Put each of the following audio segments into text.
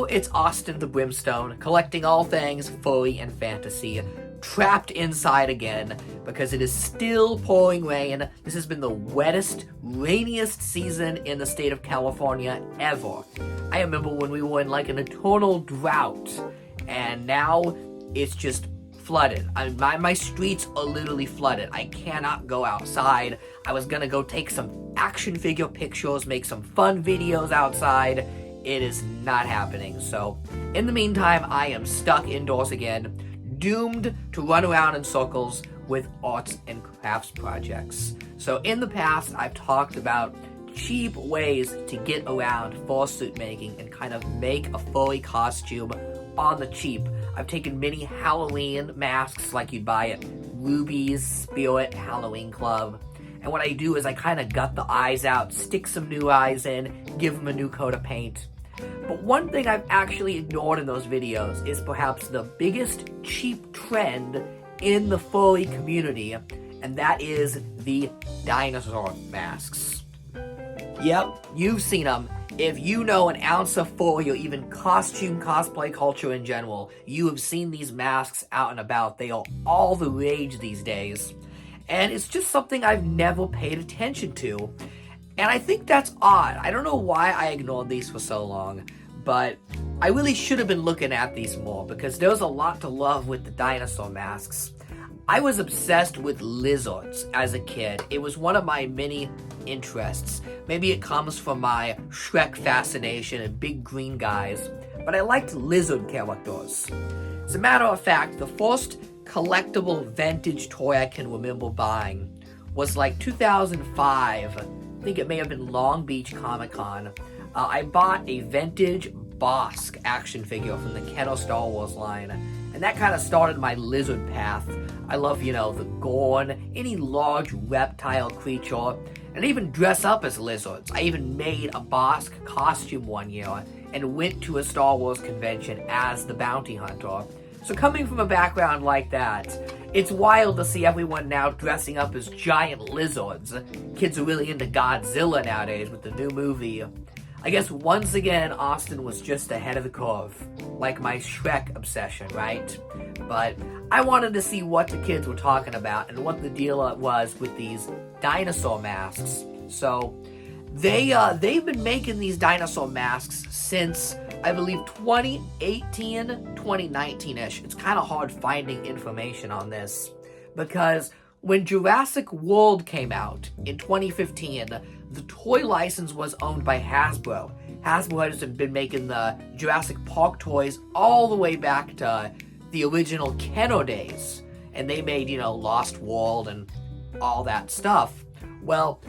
it's Austin the Brimstone, collecting all things furry and fantasy, trapped inside again, because it is still pouring rain. This has been the wettest, rainiest season in the state of California ever. I remember when we were in like an eternal drought, and now it's just flooded. My streets are literally flooded. I cannot go outside. I was gonna go take some action figure pictures, make some fun videos outside. It is not happening. So, in the meantime, I am stuck indoors again, doomed to run around in circles with arts and crafts projects. So, in the past, I've talked about cheap ways to get around fursuit making and kind of make a furry costume on the cheap. I've taken many Halloween masks like you'd buy at Ruby's Spirit Halloween Club. And what I do is I kind of gut the eyes out, stick some new eyes in, give them a new coat of paint. But one thing I've actually ignored in those videos is perhaps the biggest cheap trend in the furry community, and that is the dinosaur masks. Yep, you've seen them. If you know an ounce of furry or even costume cosplay culture in general, you have seen these masks out and about. They are all the rage these days. And it's just something I've never paid attention to. And I think that's odd. I don't know why I ignored these for so long, but I really should have been looking at these more because there's a lot to love with the dinosaur masks. I was obsessed with lizards as a kid. It was one of my many interests. Maybe it comes from my Shrek fascination and big green guys, but I liked lizard characters. As a matter of fact, the first collectible vintage toy I can remember buying was like 2005. I think it may have been Long Beach Comic Con. I bought a vintage Bosk action figure from the Kenner Star Wars line, and that kind of started my lizard path. I love, the Gorn, any large reptile creature, and even dress up as lizards. I even made a Bosk costume one year and went to a Star Wars convention as the bounty hunter. So coming from a background like that, it's wild to see everyone now dressing up as giant lizards. Kids are really into Godzilla nowadays with the new movie. I guess once again, Austin was just ahead of the curve, like my Shrek obsession, right? But I wanted to see what the kids were talking about and what the deal was with these dinosaur masks. So they've been making these dinosaur masks since, I believe, 2018, 2019-ish. It's kind of hard finding information on this because when Jurassic World came out in 2015, the toy license was owned by Hasbro. Hasbro has been making the Jurassic Park toys all the way back to the original Kenner days. And they made, Lost World and all that stuff. Well,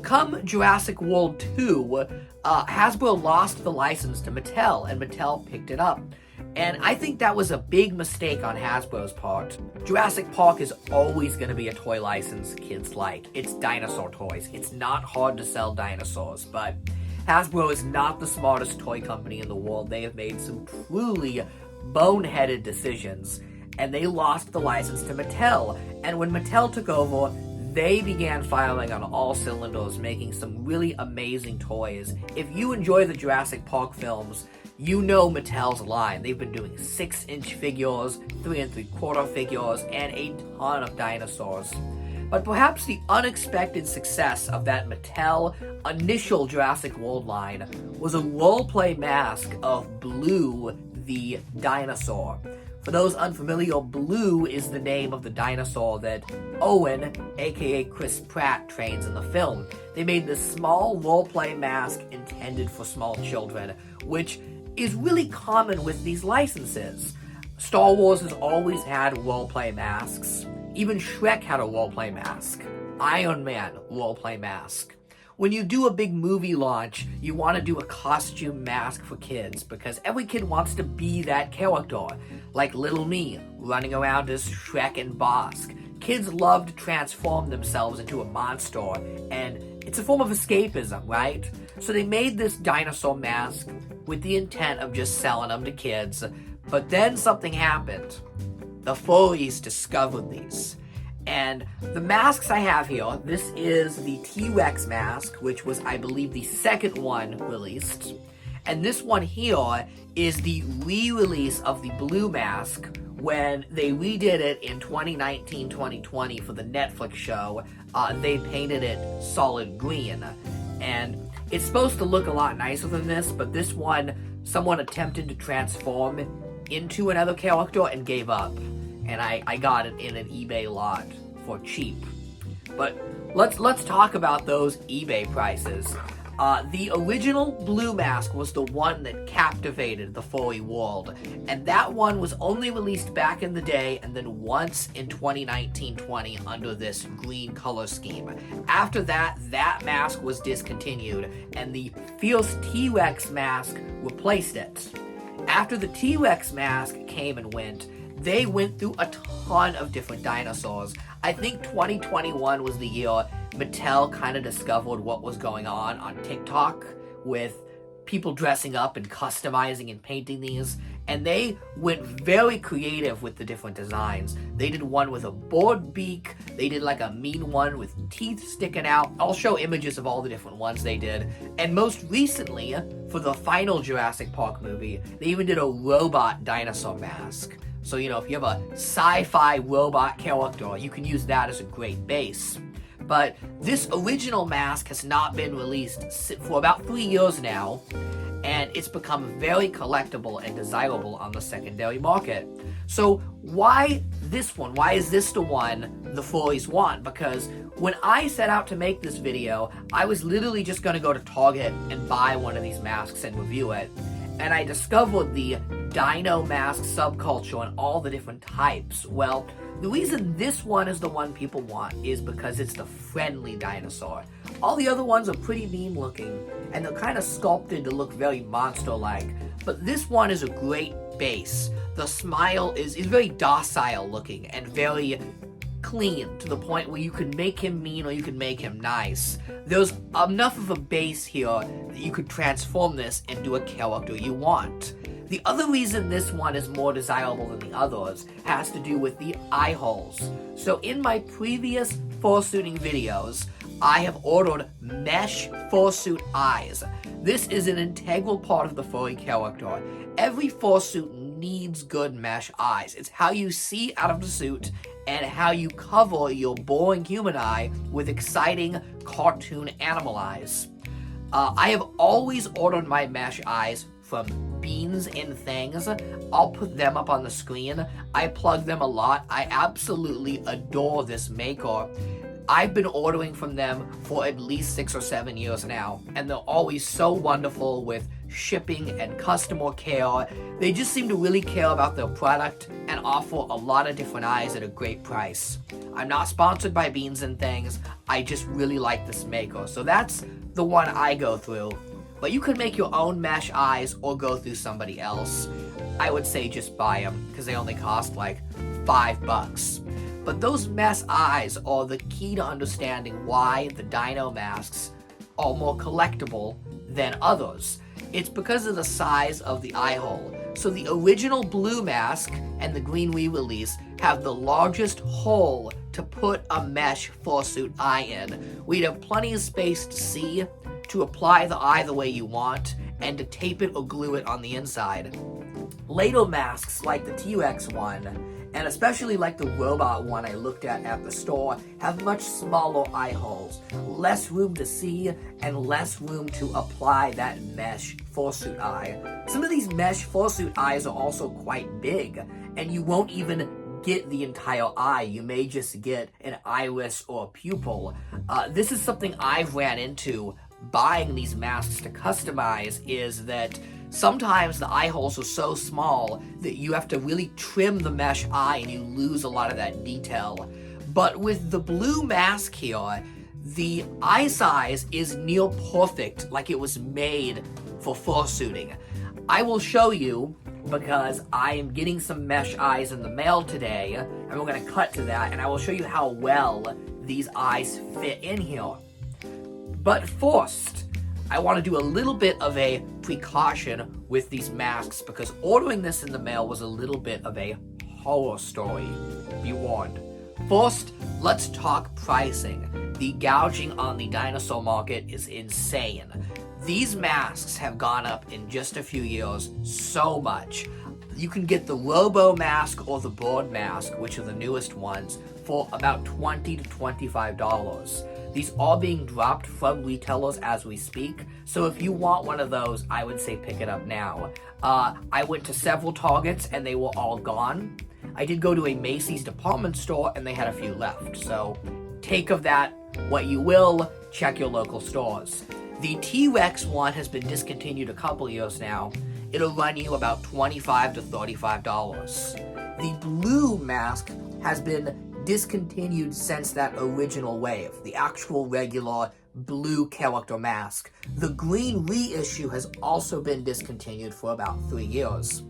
come Jurassic World 2, Hasbro lost the license to Mattel, and Mattel picked it up. And I think that was a big mistake on Hasbro's part. Jurassic Park is always going to be a toy license kids like. It's dinosaur toys. It's not hard to sell dinosaurs, but Hasbro is not the smartest toy company in the world. They have made some truly boneheaded decisions, and they lost the license to Mattel. And when Mattel took over, they began firing on all cylinders, making some really amazing toys. If you enjoy the Jurassic Park films, you know Mattel's line. They've been doing 6-inch figures, 3 3/4 figures, and a ton of dinosaurs. But perhaps the unexpected success of that Mattel initial Jurassic World line was a roleplay mask of Blue the dinosaur. For those unfamiliar, Blue is the name of the dinosaur that Owen, aka Chris Pratt, trains in the film. They made this small roleplay mask intended for small children, which is really common with these licenses. Star Wars has always had roleplay masks. Even Shrek had a roleplay mask. Iron Man roleplay mask. When you do a big movie launch, you want to do a costume mask for kids because every kid wants to be that character, like little me, running around as Shrek and Bosk. Kids love to transform themselves into a monster, and it's a form of escapism, right? So they made this dinosaur mask with the intent of just selling them to kids, but then something happened. The furries discovered these. And the masks I have here, this is the T-Rex mask, which was, I believe, the second one released. And this one here is the re-release of the blue mask when they redid it in 2019-2020 for the Netflix show. They painted it solid green. And it's supposed to look a lot nicer than this, but this one, someone attempted to transform into another character and gave up. And I got it in an eBay lot for cheap. But let's talk about those eBay prices. The original blue mask was the one that captivated the furry world, and that one was only released back in the day and then once in 2019-20 under this green color scheme. After that, that mask was discontinued, and the Fierce T-Rex mask replaced it. After the T-Rex mask came and went, they went through a ton of different dinosaurs. I think 2021 was the year Mattel kind of discovered what was going on TikTok with people dressing up and customizing and painting these, and they went very creative with the different designs. They did one with a board beak, they did like a mean one with teeth sticking out. I'll show images of all the different ones they did. And most recently, for the final Jurassic Park movie, they even did a robot dinosaur mask. So, you know, if you have a sci-fi robot character, you can use that as a great base. But this original mask has not been released for about 3 years now, and it's become very collectible and desirable on the secondary market. So why this one? Why is this the one the furries want? Because when I set out to make this video, I was literally just going to go to Target and buy one of these masks and review it. And I discovered the Dino mask subculture and all the different types. Well, the reason this one is the one people want is because it's the friendly dinosaur. All the other ones are pretty mean looking, and they're kind of sculpted to look very monster-like. But this one is a great base. The smile is very docile looking and very clean, to the point where you can make him mean or you can make him nice. There's enough of a base here that you could transform this into a character you want. The other reason this one is more desirable than the others has to do with the eye holes. So in my previous fursuiting videos, I have ordered mesh fursuit eyes. This is an integral part of the furry character. Every fursuit needs good mesh eyes. It's how you see out of the suit and how you cover your boring human eye with exciting cartoon animal eyes. I have always ordered my mesh eyes from Beans and Things. I'll put them up on the screen. I plug them a lot. I absolutely adore this maker. I've been ordering from them for at least 6 or 7 years now, and they're always so wonderful with shipping and customer care. They just seem to really care about their product and offer a lot of different eyes at a great price. I'm not sponsored by Beans and Things. I just really like this maker, so that's the one I go through. But you could make your own mesh eyes or go through somebody else. I would say just buy them, because they only cost like $5. But those mesh eyes are the key to understanding why the Dino masks are more collectible than others. It's because of the size of the eye hole. So the original blue mask and the green re-release have the largest hole to put a mesh fursuit eye in. We'd have plenty of space to see, to apply the eye the way you want, and to tape it or glue it on the inside. Later masks like the T-Rex one, and especially like the robot one I looked at the store, have much smaller eye holes, less room to see, and less room to apply that mesh fursuit eye. Some of these mesh fursuit eyes are also quite big, and you won't even get the entire eye. You may just get an iris or a pupil. This is something I've ran into buying these masks to customize, is that sometimes the eye holes are so small that you have to really trim the mesh eye and you lose a lot of that detail. But with the blue mask here, the eye size is near perfect, like it was made for fursuiting. I will show you, because I am getting some mesh eyes in the mail today, and we're going to cut to that, and I will show you how well these eyes fit in here. But first, I want to do a little bit of a precaution with these masks, because ordering this in the mail was a little bit of a horror story. Be warned. First, let's talk pricing. The gouging on the dinosaur market is insane. These masks have gone up in just a few years so much. You can get the Robo mask or the Bird mask, which are the newest ones, for about $20 to $25. These are being dropped from retailers as we speak, so if you want one of those, I would say pick it up now. I went to several Targets and they were all gone. I did go to a Macy's department store and they had a few left, so take of that what you will, check your local stores. The T-Rex one has been discontinued a couple years now. It'll run you about $25 to $35. The blue mask has been discontinued since that original wave, the actual regular blue character mask. The green reissue has also been discontinued for about 3 years.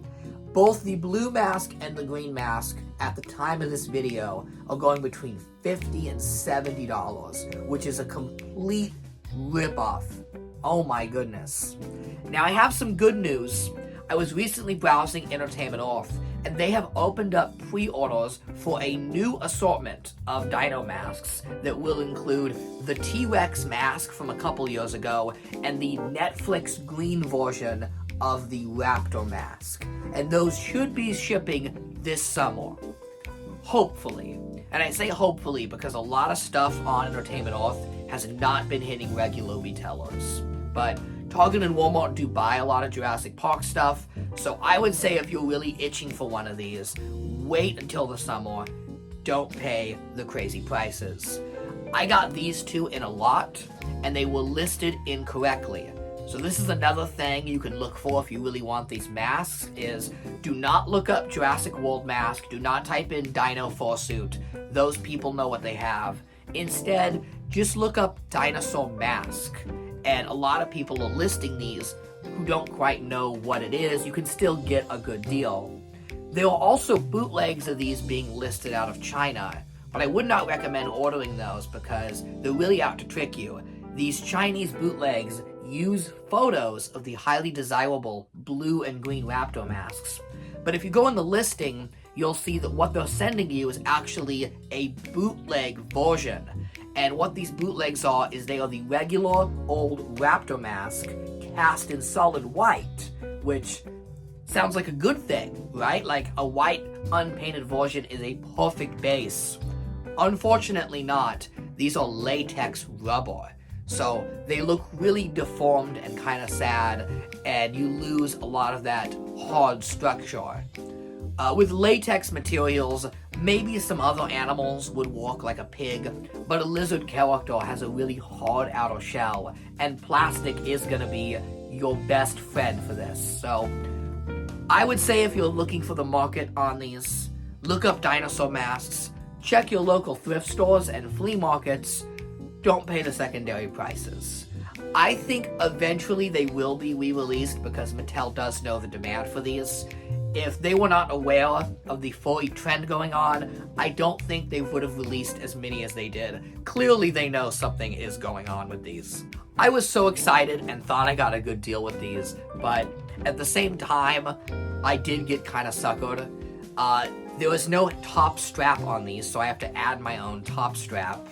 Both the blue mask and the green mask, at the time of this video, are going between $50 and $70, which is a complete rip-off. Oh my goodness. Now I have some good news. I was recently browsing Entertainment Earth, and they have opened up pre-orders for a new assortment of Dino masks that will include the T-Rex mask from a couple years ago and the Netflix green version of the Raptor mask. And those should be shipping this summer. Hopefully. And I say hopefully because a lot of stuff on Entertainment Earth has not been hitting regular retailers. But Target and Walmart do buy a lot of Jurassic Park stuff, so I would say if you're really itching for one of these, wait until the summer. Don't pay the crazy prices. I got these two in a lot, and they were listed incorrectly. So this is another thing you can look for if you really want these masks, is do not look up Jurassic World mask, do not type in Dino Fursuit. Those people know what they have. Instead, just look up dinosaur mask. And a lot of people are listing these who don't quite know what it is. You can still get a good deal. There are also bootlegs of these being listed out of China, but I would not recommend ordering those because they're really out to trick you. These Chinese bootlegs use photos of the highly desirable blue and green Raptor masks. But if you go in the listing, you'll see that what they're sending you is actually a bootleg version. And what these bootlegs are is they are the regular old Raptor mask cast in solid white, which sounds like a good thing, right? Like a white unpainted version is a perfect base. Unfortunately not. These are latex rubber. So they look really deformed and kind of sad, and you lose a lot of that hard structure. With latex materials, maybe some other animals would walk like a pig, but a lizard character has a really hard outer shell, and plastic is going to be your best friend for this. So I would say if you're looking for the market on these, look up dinosaur masks, check your local thrift stores and flea markets, don't pay the secondary prices. I think eventually they will be re-released because Mattel does know the demand for these. If they were not aware of the furry trend going on, I don't think they would have released as many as they did. Clearly they know something is going on with these. I was so excited and thought I got a good deal with these, but at the same time, I did get kind of suckered. There was no top strap on these, so I have to add my own top strap.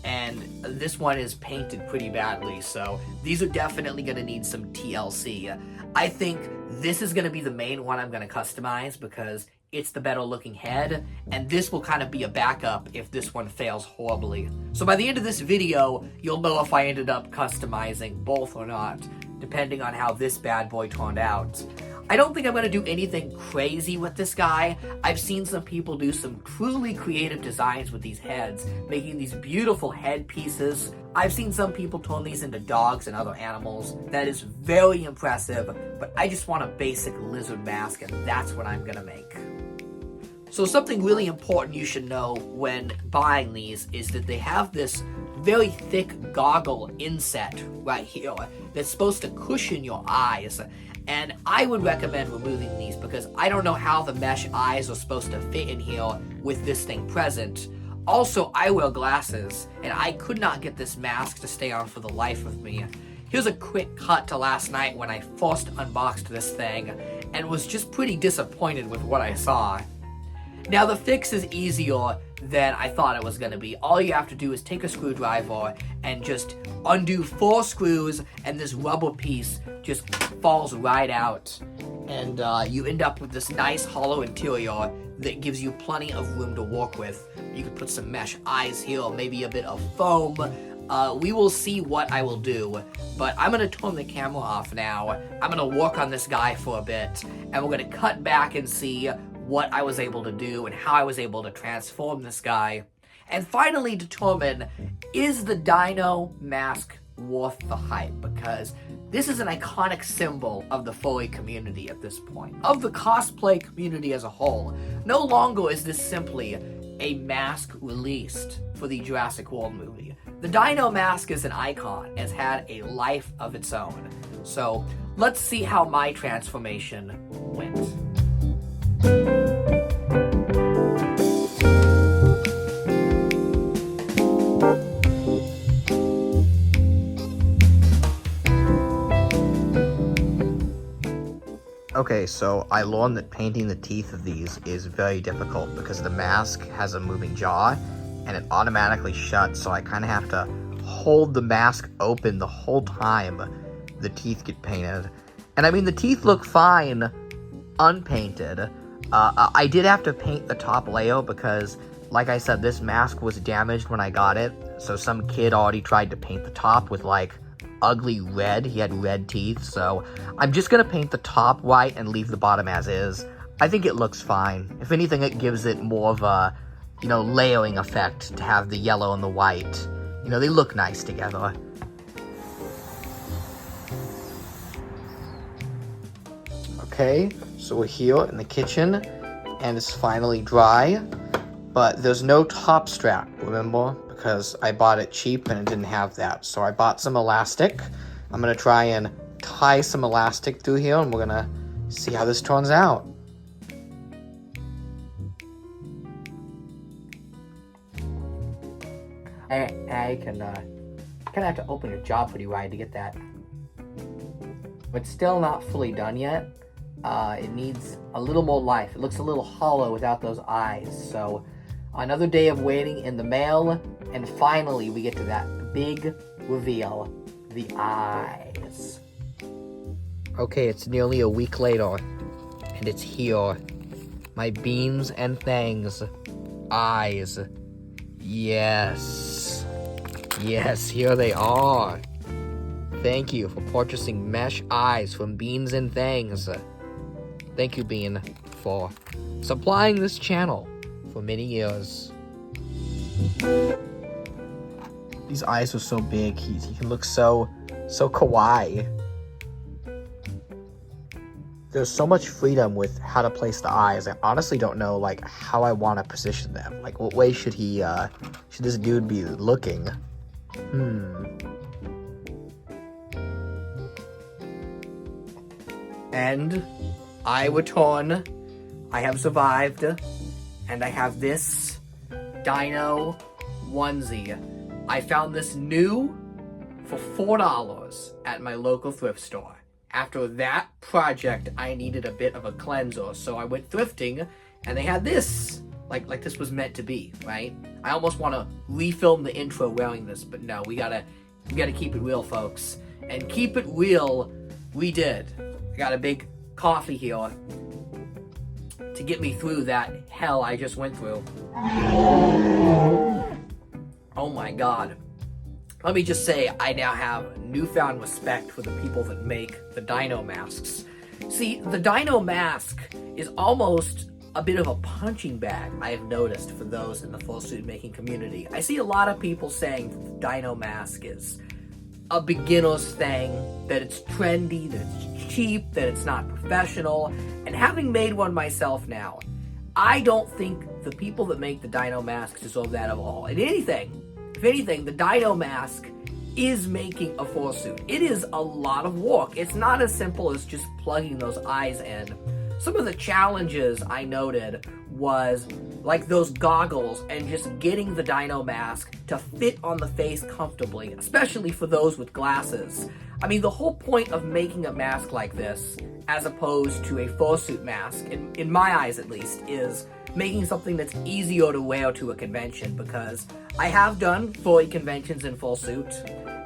And this one is painted pretty badly, so these are definitely going to need some TLC. I think this is going to be the main one I'm going to customize because it's the better looking head, and this will kind of be a backup if this one fails horribly. So by the end of this video, you'll know if I ended up customizing both or not, depending on how this bad boy turned out. I don't think I'm going to do anything crazy with this guy. I've seen some people do some truly creative designs with these heads, making these beautiful head pieces. I've seen some people turn these into dogs and other animals. That is very impressive, but I just want a basic lizard mask, and that's what I'm going to make. So something really important you should know when buying these is that they have this very thick goggle inset right here that's supposed to cushion your eyes. And I would recommend removing these because I don't know how the mesh eyes are supposed to fit in here with this thing present. Also, I wear glasses, and I could not get this mask to stay on for the life of me. Here's a quick cut to last night when I first unboxed this thing, and was just pretty disappointed with what I saw. Now, the fix is easier than I thought it was going to be. All you have to do is take a screwdriver and just undo 4 screws, and this rubber piece just falls right out. And you end up with this nice hollow interior that gives you plenty of room to work with. You could put some mesh eyes here, maybe a bit of foam. We will see what I will do, but I'm going to turn the camera off now. I'm going to work on this guy for a bit, and we're going to cut back and see what I was able to do and how I was able to transform this guy. And finally determine, is the Dino mask worth the hype? Because this is an iconic symbol of the furry community at this point, of the cosplay community as a whole. No longer is this simply a mask released for the Jurassic World movie. The Dino mask is an icon, has had a life of its own. So let's see how my transformation went. Okay, so I learned that painting the teeth of these is very difficult because the mask has a moving jaw and it automatically shuts, so I kind of have to hold the mask open the whole time the teeth get painted. And I mean, the teeth look fine unpainted. I did have to paint the top layer because, like I said, this mask was damaged when I got it, so some kid already tried to paint the top with, like, ugly red. He had red teeth, so I'm just gonna paint the top white and leave the bottom as is. I think it looks fine. If anything, it gives it more of a, layering effect to have the yellow and the white. They look nice together. Okay, so we're here in the kitchen, and it's finally dry, but there's no top strap, remember? Because I bought it cheap and it didn't have that. So I bought some elastic. I'm gonna try and tie some elastic through here, and we're gonna see how this turns out. I kind of have to open your jaw pretty wide to get that. But still not fully done yet. It needs a little more life. It looks a little hollow without those eyes. So another day of waiting in the mail, and finally we get to that big reveal, the eyes. Okay, it's nearly a week later, and it's here. My beans and fangs. Eyes. Yes. Yes, here they are. Thank you for purchasing mesh eyes from Beans and Fangs. Thank you, Bean, for supplying this channel for many years. These eyes are so big. He can look so kawaii. There's so much freedom with how to place the eyes. I honestly don't know, how I want to position them. What way should this dude be looking? And I return. I have survived, and I have this Dino onesie. I found this new for $4 at my local thrift store. After that project, I needed a bit of a cleanser, so I went thrifting, and they had this. Like this was meant to be, right? I almost want to refilm the intro wearing this, but no, we gotta keep it real, folks. And keep it real, we did. I got a big coffee here to get me through that hell I just went through. Oh my god. Let me just say, I now have newfound respect for the people that make the Dino masks. See, the Dino mask is almost a bit of a punching bag, I have noticed, for those in the fursuit making community. I see a lot of people saying that the Dino mask is a beginner's thing, that it's trendy, that it's cheap, that it's not professional. And having made one myself now, I don't think the people that make the Dino masks deserve that at all. If anything, the Dino mask is making a fursuit. It is a lot of work. It's not as simple as just plugging those eyes in. Some of the challenges I noted was like those goggles and just getting the Dino mask to fit on the face comfortably, especially for those with glasses. I mean, the whole point of making a mask like this, as opposed to a fursuit mask, in my eyes at least, is making something that's easier to wear to a convention, because I have done furry conventions in Fursuit,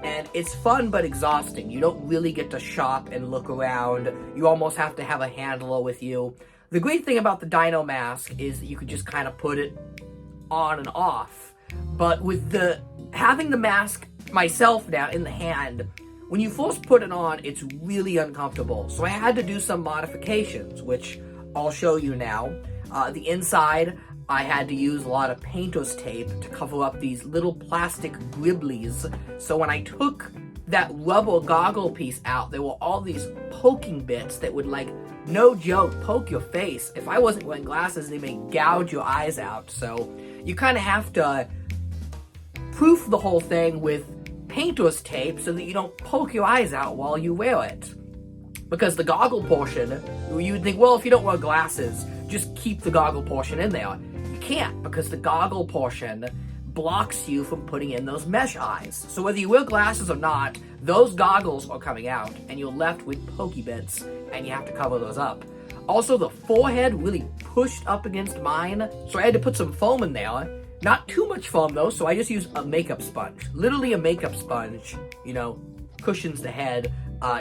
and it's fun but exhausting. You don't really get to shop and look around. You almost have to have a handler with you. The great thing about the Dino mask is that you can just kind of put it on and off. But with having the mask myself now in the hand, when you first put it on, it's really uncomfortable. So I had to do some modifications, which I'll show you now. The inside, I had to use a lot of painter's tape to cover up these little plastic gribblies. So when I took that rubber goggle piece out, there were all these poking bits that would, like, no joke, poke your face. If I wasn't wearing glasses, they may gouge your eyes out. So you kind of have to proof the whole thing with painter's tape so that you don't poke your eyes out while you wear it. Because the goggle portion, you would think, well, if you don't wear glasses, just keep the goggle portion in there. You can't, because the goggle portion blocks you from putting in those mesh eyes. So whether you wear glasses or not, those goggles are coming out, and you're left with pokey bits, and you have to cover those up. Also, the forehead really pushed up against mine, so I had to put some foam in there. Not too much foam, though, so I just used a makeup sponge. Literally a makeup sponge, you know, cushions the head,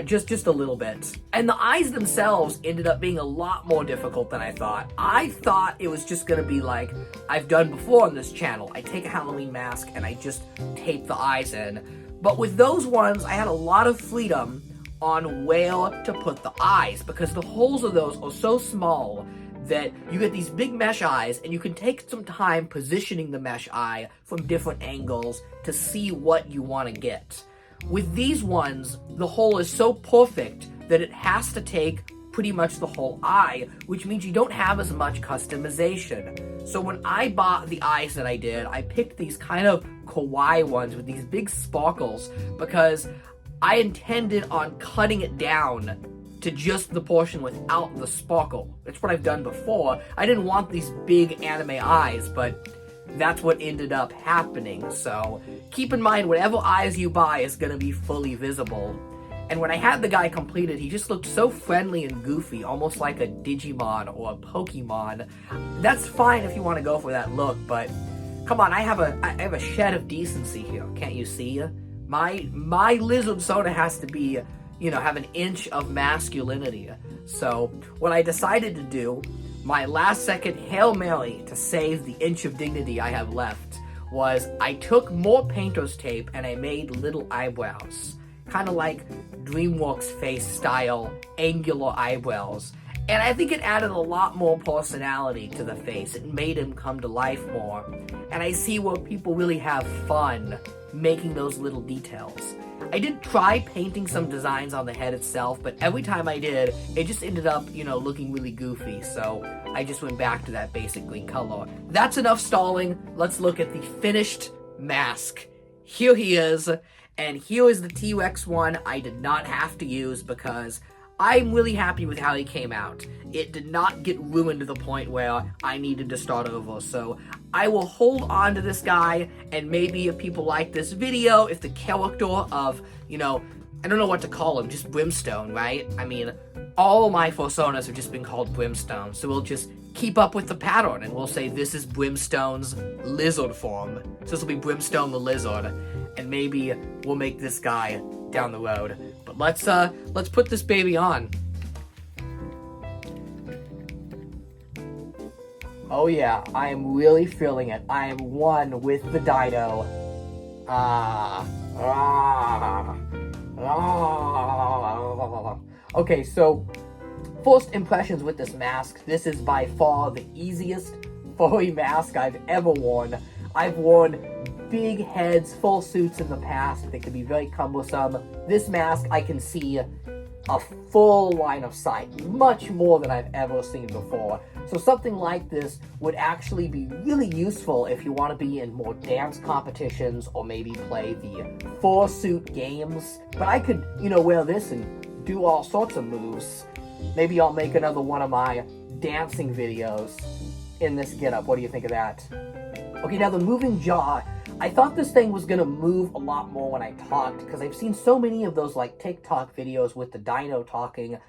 just a little bit. And the eyes themselves ended up being a lot more difficult than I thought. I thought it was just gonna be like I've done before on this channel. I take a Halloween mask and I just tape the eyes in. But with those ones, I had a lot of freedom on where to put the eyes, because the holes of those are so small that you get these big mesh eyes, and you can take some time positioning the mesh eye from different angles to see what you want to get. With these ones, the hole is so perfect that it has to take pretty much the whole eye, which means you don't have as much customization. So when I bought the eyes that I did, I picked these kind of kawaii ones with these big sparkles, because I intended on cutting it down to just the portion without the sparkle. That's what I've done before. I didn't want these big anime eyes, but that's what ended up happening. So keep in mind, whatever eyes you buy is gonna be fully visible. And when I had the guy completed, he just looked so friendly and goofy, almost like a Digimon or a Pokemon. That's fine if you want to go for that look, but come on, I have a shed of decency here. Can't you see? My lizard soda has to be, you know, have an inch of masculinity. So what I decided to do, my last second Hail Mary to save the inch of dignity I have left, was I took more painter's tape and I made little eyebrows. Kind of like DreamWorks face style angular eyebrows. And I think it added a lot more personality to the face. It made him come to life more. And I see where people really have fun making those little details. I did try painting some designs on the head itself, but every time I did, it just ended up, you know, looking really goofy, so I just went back to that basic green color. That's enough stalling. Let's look at the finished mask. Here he is, and here is the T-Rex one I did not have to use because I'm really happy with how he came out. It did not get ruined to the point where I needed to start over, so I will hold on to this guy, and maybe if people like this video, if the character of, you know, I don't know what to call him, just Brimstone, right? I mean, all my Fursuiters have just been called Brimstone, so we'll just keep up with the pattern, and we'll say this is Brimstone's lizard form. So this will be Brimstone the Lizard, and maybe we'll make this guy down the road. But let's put this baby on. Oh yeah, I am really feeling it. I am one with the Dino. Okay, so first impressions with this mask. This is by far the easiest furry mask I've ever worn. I've worn big heads, full suits in the past. They can be very cumbersome. This mask, I can see a full line of sight, much more than I've ever seen before. So something like this would actually be really useful if you want to be in more dance competitions or maybe play the Fursuit games. But I could, you know, wear this and do all sorts of moves. Maybe I'll make another one of my dancing videos in this getup. What do you think of that? Okay, now the moving jaw. I thought this thing was going to move a lot more when I talked, because I've seen so many of those like TikTok videos with the Dino talking,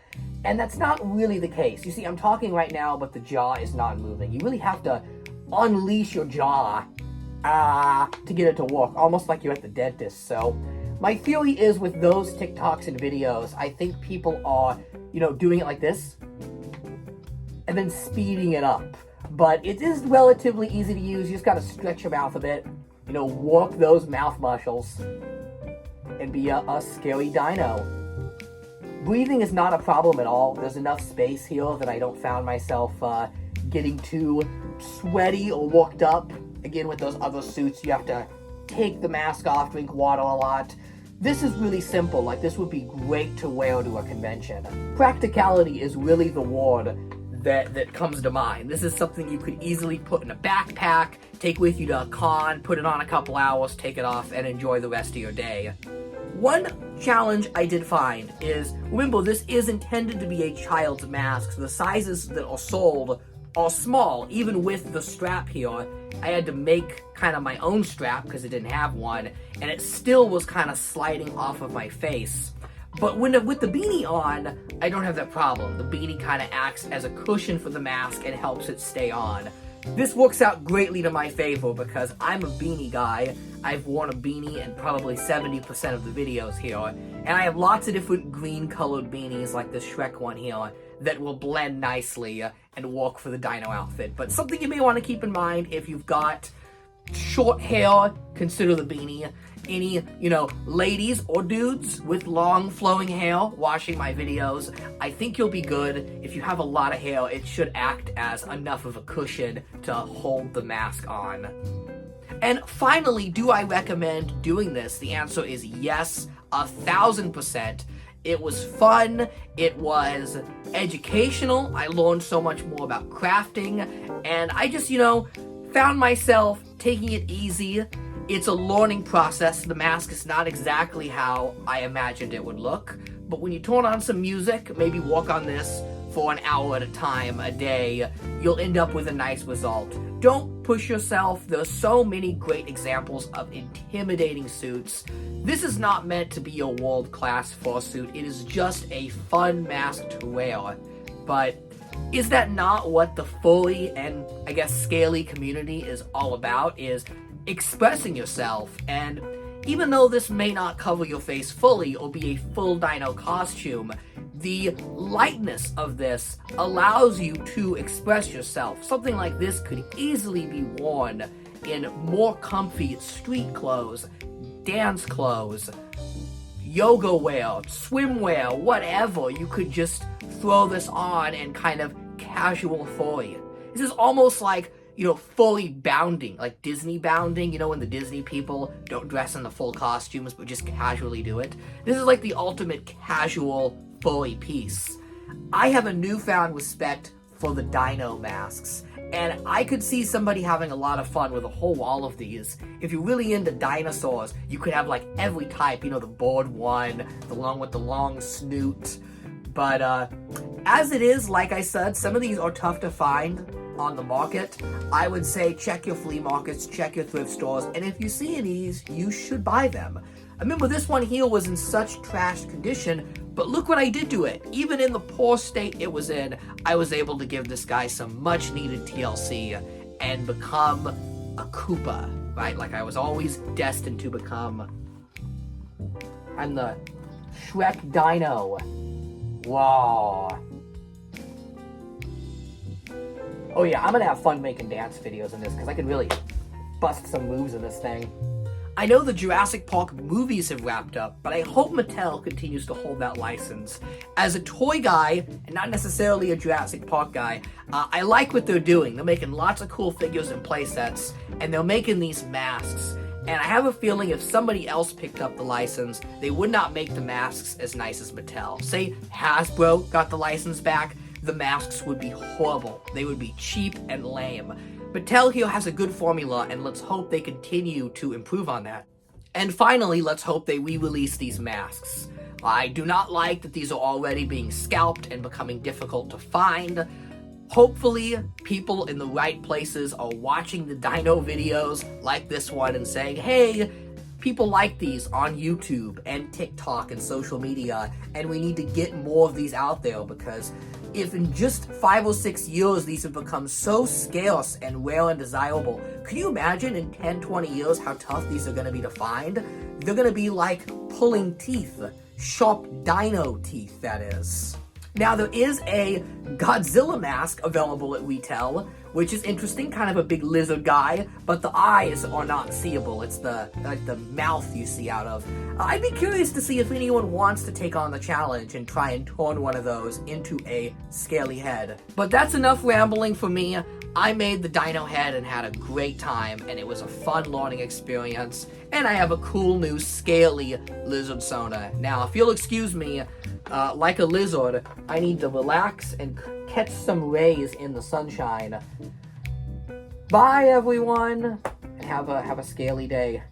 And that's not really the case. You see, I'm talking right now, but the jaw is not moving. You really have to unleash your jaw to get it to work, almost like you're at the dentist. So my theory is with those TikToks and videos, I think people are, doing it like this and then speeding it up. But it is relatively easy to use. You just gotta stretch your mouth a bit, work those mouth muscles, and be a scary dino. Breathing is not a problem at all. There's enough space here that I don't find myself getting too sweaty or worked up. Again, with those other suits, you have to take the mask off, drink water a lot. This is really simple. Like, this would be great to wear to a convention. Practicality is really the word that comes to mind. This is something you could easily put in a backpack, take with you to a con, put it on a couple hours, take it off, and enjoy the rest of your day. One challenge I did find is, remember, this is intended to be a child's mask, so the sizes that are sold are small, even with the strap here. I had to make kind of my own strap because it didn't have one, and it still was kind of sliding off of my face. But with the beanie on, I don't have that problem. The beanie kind of acts as a cushion for the mask and helps it stay on. This works out greatly to my favor because I'm a beanie guy. I've worn a beanie in probably 70% of the videos here, and I have lots of different green colored beanies like this Shrek one here that will blend nicely and work for the dino outfit. But something you may want to keep in mind, if you've got short hair, consider the beanie. Any, ladies or dudes with long flowing hair watching my videos, I think you'll be good. If you have a lot of hair, it should act as enough of a cushion to hold the mask on. And finally, do I recommend doing this? The answer is yes, 1,000%. It was fun, it was educational, I learned so much more about crafting, and I just, found myself taking it easy. It's a learning process. The mask is not exactly how I imagined it would look, but when you turn on some music, maybe work on this for an hour at a time, a day, you'll end up with a nice result. Don't push yourself. There's so many great examples of intimidating suits. This is not meant to be a world-class fursuit. It is just a fun mask to wear. But is that not what the furry and, I guess, scaly community is all about? Is expressing yourself. And even though this may not cover your face fully or be a full dino costume, the lightness of this allows you to express yourself. Something like this could easily be worn in more comfy street clothes, dance clothes, yoga wear, swimwear, whatever. You could just throw this on and kind of casual furry. This is almost like, fully bounding, like Disney bounding, when the Disney people don't dress in the full costumes but just casually do it. This is like the ultimate casual furry piece. I have a newfound respect for the dino masks, and I could see somebody having a lot of fun with a whole wall of these. If you're really into dinosaurs, you could have like every type, the bird one, the one with the long snoot. But as it is, like I said, some of these are tough to find on the market. I would say check your flea markets, check your thrift stores, and if you see these, you should buy them. I remember this one here was in such trashed condition, but look what I did to it. Even in the poor state it was in, I was able to give this guy some much needed TLC and become a Koopa, right? Like I was always destined to become. I'm the Shrek Dino. Wow. Oh yeah, I'm gonna have fun making dance videos in this because I can really bust some moves in this thing. I know the Jurassic Park movies have wrapped up, but I hope Mattel continues to hold that license. As a toy guy, and not necessarily a Jurassic Park guy, I like what they're doing. They're making lots of cool figures and playsets, and they're making these masks. And I have a feeling if somebody else picked up the license, they would not make the masks as nice as Mattel. Say Hasbro got the license back, the masks would be horrible. They would be cheap and lame. Mattel here has a good formula, and let's hope they continue to improve on that. And finally, let's hope they re-release these masks. I do not like that these are already being scalped and becoming difficult to find. Hopefully, people in the right places are watching the dino videos like this one and saying, hey, people like these on YouTube and TikTok and social media, and we need to get more of these out there, because if in just 5 or 6 years these have become so scarce and rare and desirable, can you imagine in 10, 20 years how tough these are going to be to find? They're going to be like pulling teeth. Sharp dino teeth, that is. Now, there is a Godzilla mask available at retail, which is interesting, kind of a big lizard guy, but the eyes are not seeable. It's the mouth you see out of. I'd be curious to see if anyone wants to take on the challenge and try and turn one of those into a scaly head. But that's enough rambling for me. I made the dino head and had a great time, and it was a fun learning experience, and I have a cool new scaly lizard sona. Now, if you'll excuse me, like a lizard, I need to relax and catch some rays in the sunshine. Bye, everyone, and have a scaly day.